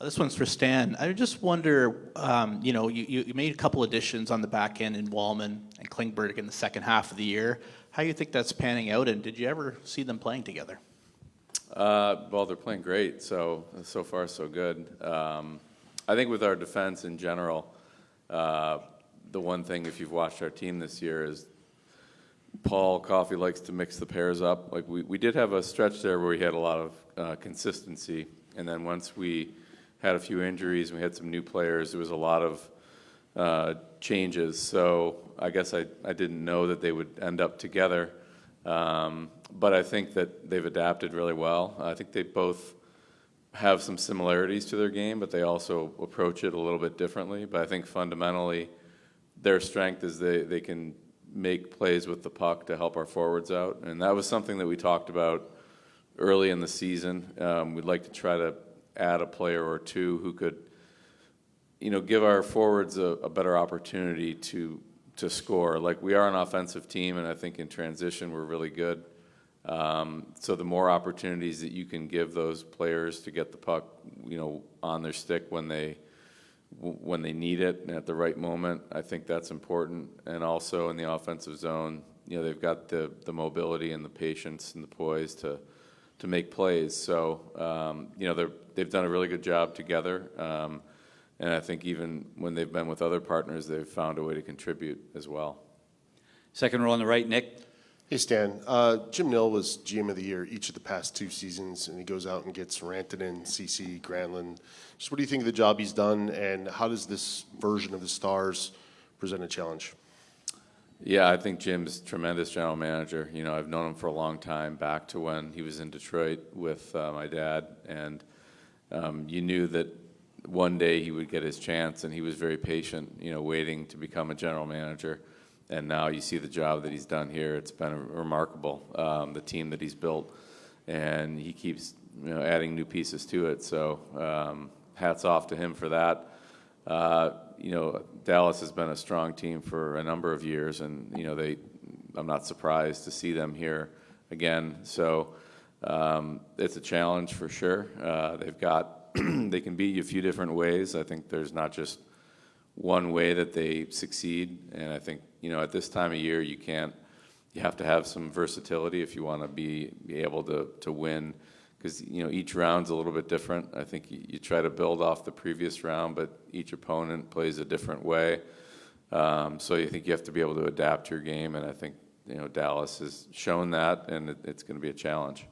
This one's for Stan. I just wonder, you made a couple additions on the back end in Bowman and Klingberg in the second half of the year. How do you think that's panning out, and did you ever see them playing together? Well, they're playing great, so far so good. I think with our defense in general, the one thing, if you've watched our team this year, is Paul Coffey likes to mix the pairs up. Like we did have a stretch there where we had a lot of consistency, and then once we had a few injuries and we had some new players, there was a lot of changes. So I guess I didn't know that they would end up together, but I think that they've adapted really well. I think they both have some similarities to their game, but they also approach it a little bit differently. But I think fundamentally their strength is they can make plays with the puck to help our forwards out, and that was something that we talked about early in the season. We'd like to try to add a player or two who could, give our forwards a better opportunity to score. Like, we are an offensive team, and I think in transition we're really good. So the more opportunities that you can give those players to get the puck, on their stick when they need it and at the right moment, I think that's important. And also in the offensive zone, they've got the mobility and the patience and the poise to make plays. So they've done a really good job together. And I think even when they've been with other partners, they've found a way to contribute as well. Second row on the right, Nick. Hey, Stan. Jim Nill was GM of the Year each of the past 2 seasons, and he goes out and gets Rantanen, CC, Granlund. Just what do you think of the job he's done, and how does this version of the Stars present a challenge? Yeah, I think Jim's a tremendous general manager. I've known him for a long time, back to when he was in Detroit with my dad, and you knew that one day he would get his chance, and he was very patient, waiting to become a general manager. And now you see the job that he's done here. It's been remarkable, the team that he's built, and he keeps adding new pieces to it. So hats off to him for that. Dallas has been a strong team for a number of years, and I'm not surprised to see them here again. So it's a challenge for sure. They can beat you a few different ways. I think there's not just one way that they succeed, and I think at this time of year you have to have some versatility if you want to be able to win, because each round's a little bit different. I think you try to build off the previous round, but each opponent plays a different way. So I think you have to be able to adapt your game, and I think Dallas has shown that, and it's going to be a challenge.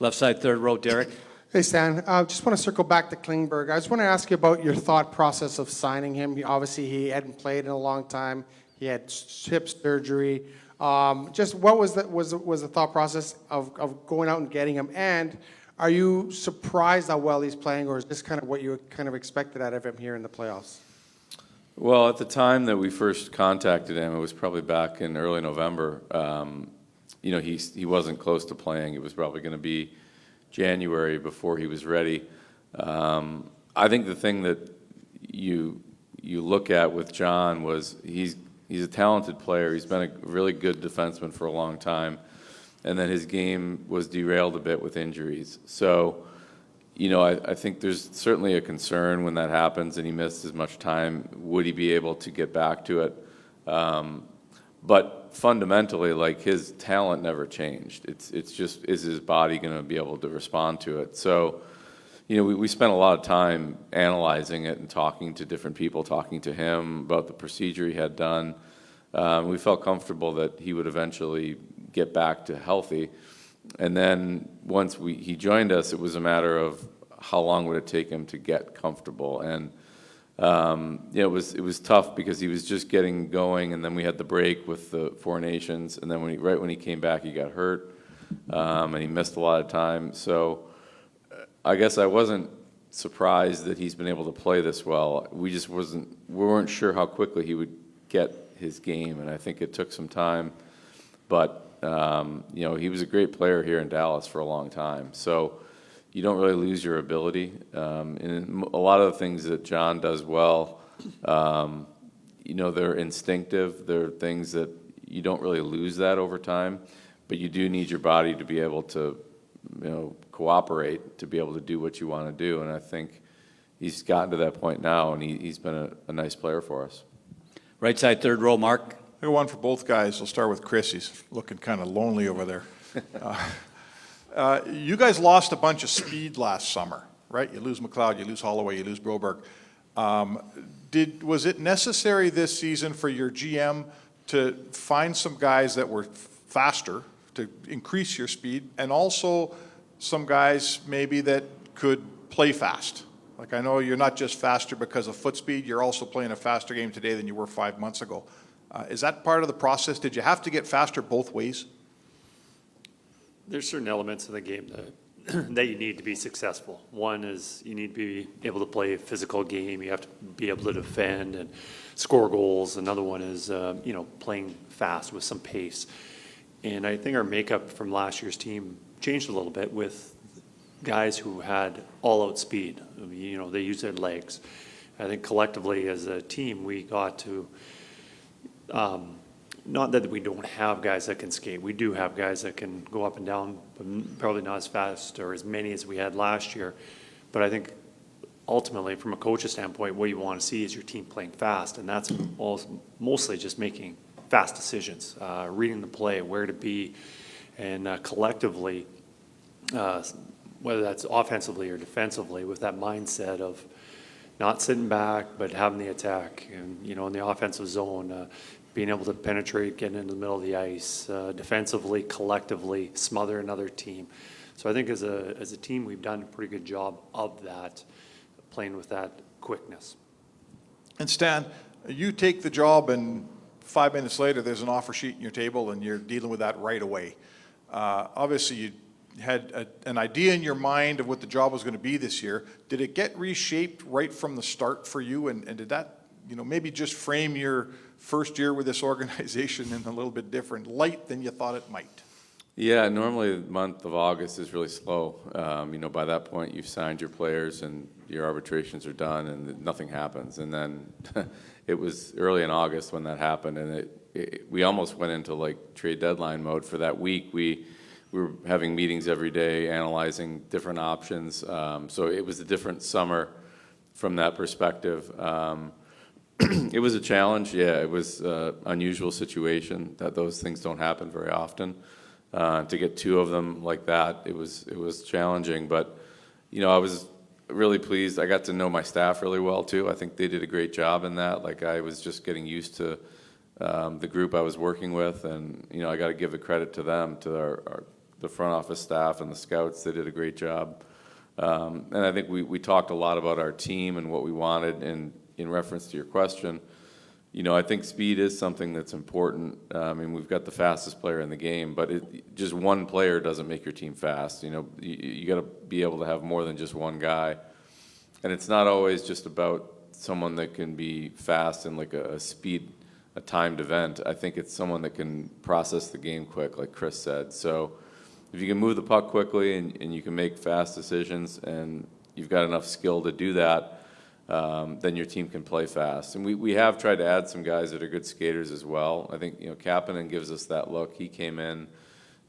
Left side, third row, Derek. Hey, Stan. I just want to circle back to Klingberg. I just want to ask you about your thought process of signing him. Obviously, he hadn't played in a long time. He had hip surgery. Just what was the thought process of going out and getting him? And are you surprised how well he's playing, or is this kind of what you kind of expected out of him here in the playoffs? Well, at the time that we first contacted him, it was probably back in early November. He wasn't close to playing. It was probably going to be January before he was ready. I think the thing that you look at with John was he's a talented player. He's been a really good defenseman for a long time, and then his game was derailed a bit with injuries. So, I think there's certainly a concern when that happens and he missed as much time. Would he be able to get back to it? But fundamentally, like, his talent never changed. It's just, is his body going to be able to respond to it? So, we spent a lot of time analyzing it and talking to different people, talking to him about the procedure he had done. We felt comfortable that he would eventually get back to healthy. And then once he joined us, it was a matter of how long would it take him to get comfortable. And it was tough because he was just getting going, and then we had the break with the Four Nations, and then right when he came back, he got hurt, and he missed a lot of time. So I guess I wasn't surprised that he's been able to play this well. We weren't sure how quickly he would get his game, and I think it took some time. But he was a great player here in Dallas for a long time. So you don't really lose your ability. And a lot of the things that John does well, they're instinctive. They're things that you don't really lose that over time, but you do need your body to be able to, cooperate, to be able to do what you want to do. And I think he's gotten to that point now, and he's been a nice player for us. Right side, third row, Mark. I got one for both guys. We'll start with Kris. He's looking kind of lonely over there. You guys lost a bunch of speed last summer, right? You lose McLeod, you lose Holloway, you lose Broberg. Was it necessary this season for your GM to find some guys that were faster to increase your speed, and also some guys maybe that could play fast? Like, I know you're not just faster because of foot speed, you're also playing a faster game today than you were 5 months ago. Is that part of the process? Did you have to get faster both ways? There's certain elements of the game that you need to be successful. One is you need to be able to play a physical game. You have to be able to defend and score goals. Another one is, playing fast with some pace. And I think our makeup from last year's team changed a little bit with guys who had all-out speed. They used their legs. I think collectively as a team, we got to, not that we don't have guys that can skate. We do have guys that can go up and down, but probably not as fast or as many as we had last year. But I think ultimately, from a coach's standpoint, what you want to see is your team playing fast, and that's mostly just making fast decisions, reading the play, where to be, and collectively, whether that's offensively or defensively, with that mindset of not sitting back, but having the attack, and in the offensive zone, being able to penetrate, getting into the middle of the ice, defensively, collectively, smother another team. So I think as a team, we've done a pretty good job of that, playing with that quickness. And Stan, you take the job and 5 minutes later, there's an offer sheet on your table and you're dealing with that right away. Obviously, you had an idea in your mind of what the job was going to be this year. Did it get reshaped right from the start for you? And did that, maybe just frame your first year with this organization in a little bit different light than you thought it might? Yeah, normally the month of August is really slow. By that point, you've signed your players and your arbitrations are done and nothing happens. And then it was early in August when that happened, and we almost went into like trade deadline mode for that week. We were having meetings every day, analyzing different options. So it was a different summer from that perspective. It was a challenge. Yeah, it was an unusual situation that those things don't happen very often. To get two of them like that, it was challenging. But, I was really pleased. I got to know my staff really well, too. I think they did a great job in that. Like, I was just getting used to the group I was working with. And, I got to give the credit to them, to the front office staff and the scouts. They did a great job. And I think we talked a lot about our team and what we wanted. And in reference to your question, I think speed is something that's important. We've got the fastest player in the game, but just one player doesn't make your team fast. You got to be able to have more than just one guy. And it's not always just about someone that can be fast in like a timed event. I think it's someone that can process the game quick, like Kris said. So if you can move the puck quickly and you can make fast decisions and you've got enough skill to do that, then your team can play fast. And we have tried to add some guys that are good skaters as well. I think, Kapanen gives us that look. He came in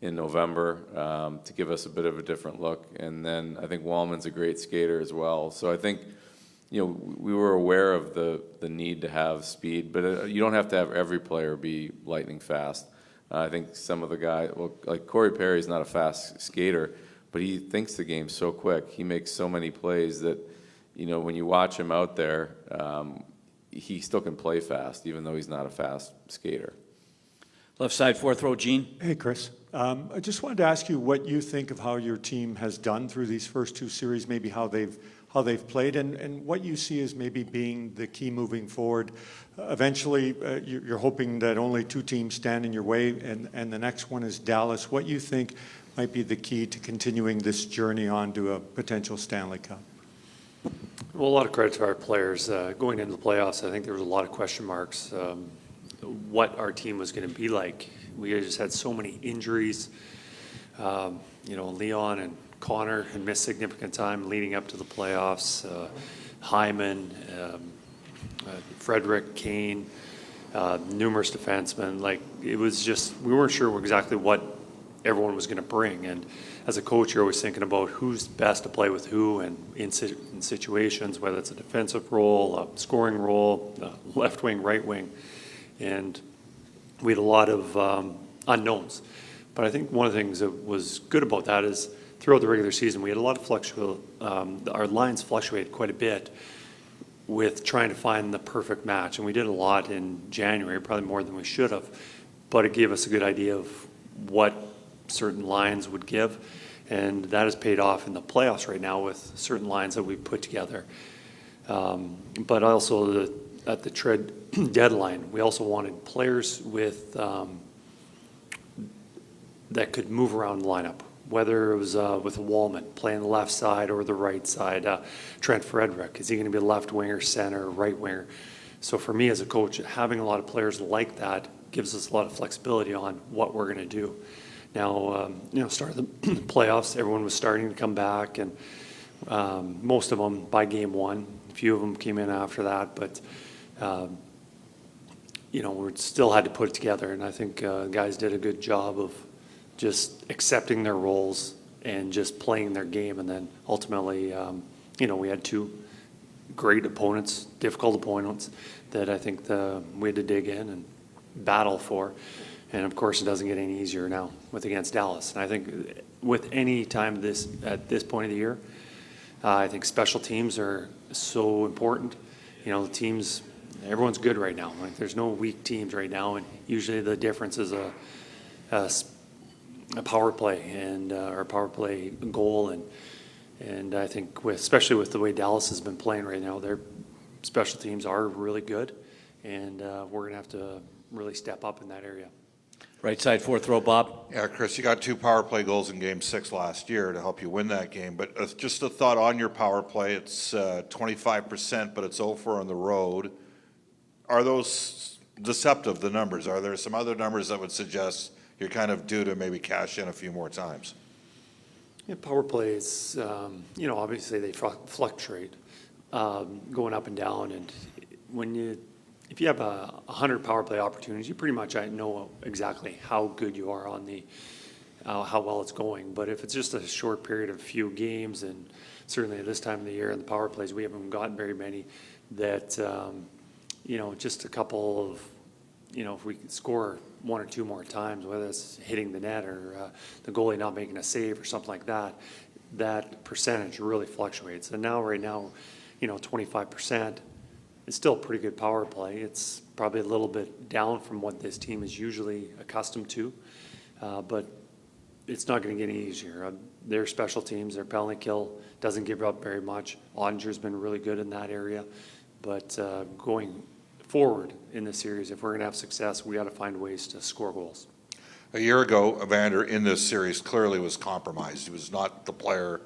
November to give us a bit of a different look. And then I think Wallman's a great skater as well. So I think, we were aware of the need to have speed, but you don't have to have every player be lightning fast. I think some of the guys, like Corey Perry's not a fast skater, but he thinks the game so quick. He makes so many plays that, when you watch him out there, he still can play fast, even though he's not a fast skater. Left side, fourth row, Gene. Hey, Kris. I just wanted to ask you what you think of how your team has done through these first two series, maybe how they've played, and what you see as maybe being the key moving forward. Eventually, you're hoping that only two teams stand in your way, and the next one is Dallas. What you think might be the key to continuing this journey on to a potential Stanley Cup? Well, a lot of credit to our players. Going into the playoffs, I think there was a lot of question marks what our team was going to be like. We just had so many injuries. Leon and Connor had missed significant time leading up to the playoffs. Hyman, Frederick, Kane, numerous defensemen. Like, it was just, we weren't sure exactly what everyone was going to bring. And as a coach, you're always thinking about who's best to play with who, and in situations, whether it's a defensive role, a scoring role, left wing, right wing. And we had a lot of unknowns. But I think one of the things that was good about that is throughout the regular season, we had a lot of our lines fluctuated quite a bit with trying to find the perfect match. And we did a lot in January, probably more than we should have. But it gave us a good idea of what certain lines would give. And that has paid off in the playoffs right now with certain lines that we put together. But also at the trade deadline, we also wanted players with that could move around the lineup, whether it was with Wallman playing the left side or the right side. Trent Frederick, is he going to be a left winger, center, right winger? So for me as a coach, having a lot of players like that gives us a lot of flexibility on what we're going to do. Now, start of the playoffs, everyone was starting to come back, and most of them by game one. A few of them came in after that, but we still had to put it together, and I think guys did a good job of just accepting their roles and just playing their game. And then ultimately, we had two great opponents, difficult opponents, that I think we had to dig in and battle for. And of course, it doesn't get any easier now against Dallas. And I think with any time at this point of the year, I think special teams are so important. The teams, everyone's good right now. Like, there's no weak teams right now, and usually the difference is a power play and or a power play goal. And I think especially with the way Dallas has been playing right now, their special teams are really good, and we're going to have to really step up in that area. Right side, fourth row, Bob. Yeah, Kris, you got 2 power play goals in Game 6 last year to help you win that game. But just a thought on your power play, it's 25%, but it's 0 for on the road. Are those deceptive, the numbers? Are there some other numbers that would suggest you're kind of due to maybe cash in a few more times? Yeah, power plays, obviously they fluctuate, going up and down. And if you have 100 power play opportunities, you pretty much know exactly how good you are on how well it's going. But if it's just a short period of a few games, and certainly at this time of the year in the power plays, we haven't gotten very many, that, just a couple of, if we could score 1 or 2 more times, whether it's hitting the net or the goalie not making a save or something like that, that percentage really fluctuates. And right now, 25%. It's still a pretty good power play. It's probably a little bit down from what this team is usually accustomed to, but it's not going to get any easier. Their special teams, their penalty kill doesn't give up very much. Ottinger's been really good in that area, but going forward in this series, if we're going to have success, we got to find ways to score goals. A year ago, Evander in this series clearly was compromised. He was not the player,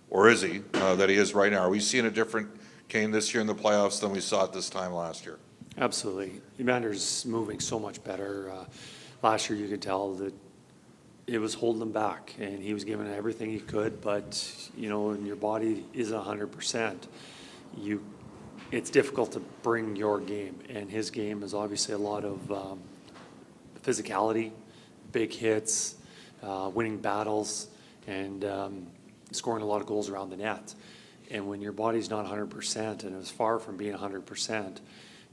or is he, that he is right now. Are we seeing a different Kane this year in the playoffs than we saw at this time last year? Absolutely. Evander's moving so much better. Last year you could tell that it was holding him back, and he was giving everything he could, but, when your body isn't 100%, it's difficult to bring your game. And his game is obviously a lot of physicality, big hits, winning battles, and scoring a lot of goals around the net. And when your body's not 100%, and it's far from being 100%,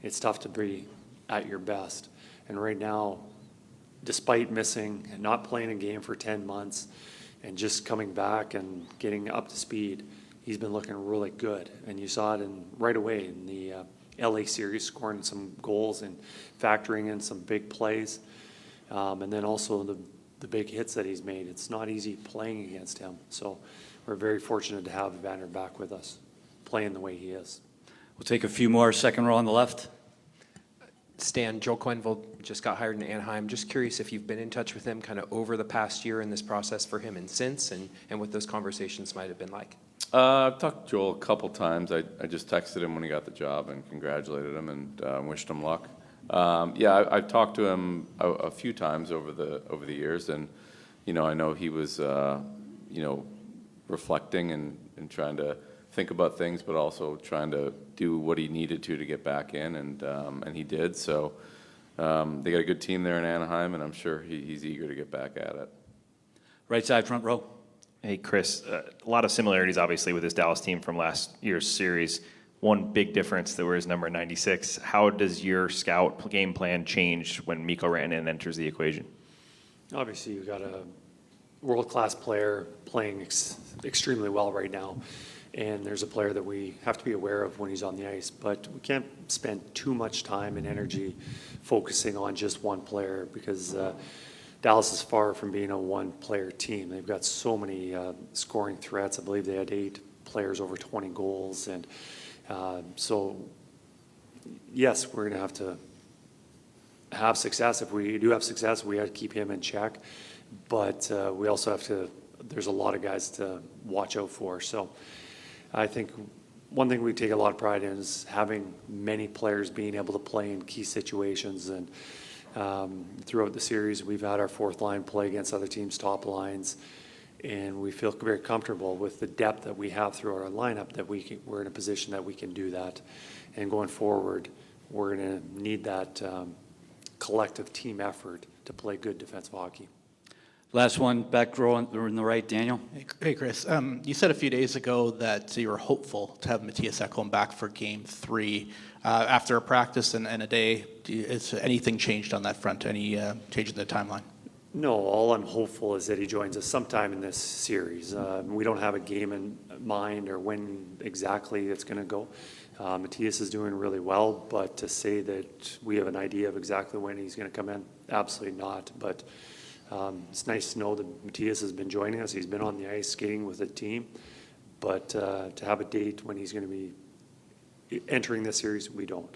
it's tough to be at your best. And right now, despite missing and not playing a game for 10 months and just coming back and getting up to speed, he's been looking really good. And you saw it right away in the LA series, scoring some goals and factoring in some big plays. And then also the big hits that he's made. It's not easy playing against him. So we're very fortunate to have Evander back with us, playing the way he is. We'll take a few more. Second row on the left. Stan, Joe Quenneville just got hired in Anaheim. Just curious if you've been in touch with him kind of over the past year in this process for him and since, and what those conversations might have been like. I've talked to Joel a couple times. I just texted him when he got the job and congratulated him and wished him luck. I've talked to him a few times over the years, and I know he was reflecting and trying to think about things, but also trying to do what he needed to get back in, and he did. So they got a good team there in Anaheim, and I'm sure he's eager to get back at it. Right side, front row. Hey, Kris, a lot of similarities, obviously, with this Dallas team from last year's series. One big difference that was number 96. How does your scout game plan change when Mikko Rantanen enters the equation? Obviously, you've got a world-class player playing extremely well right now, and there's a player that we have to be aware of when he's on the ice, but we can't spend too much time and energy focusing on just one player because Dallas is far from being a one-player team. They've got so many scoring threats. I believe they had 8 players over 20 goals, and so yes, we're going to have success. If we do have success, we have to keep him in check, but we also have to, there's a lot of guys to watch out for. So I think one thing we take a lot of pride in is having many players being able to play in key situations. And throughout the series, we've had our fourth line play against other teams' top lines, and we feel very comfortable with the depth that we have through our lineup that we're in a position that we can do that. And going forward, we're going to need that collective team effort to play good defensive hockey. Last one, back row on the right, Daniel. Hey, Kris. You said a few days ago that you were hopeful to have Mattias Ekholm back for Game 3. After a practice and a day, is anything changed on that front? Any change in the timeline? No, all I'm hopeful is that he joins us sometime in this series. We don't have a game in mind or when exactly it's going to go. Mattias is doing really well, but to say that we have an idea of exactly when he's going to come in, absolutely not. But it's nice to know that Mattias has been joining us. He's been on the ice skating with the team, but to have a date when he's going to be entering this series, we don't.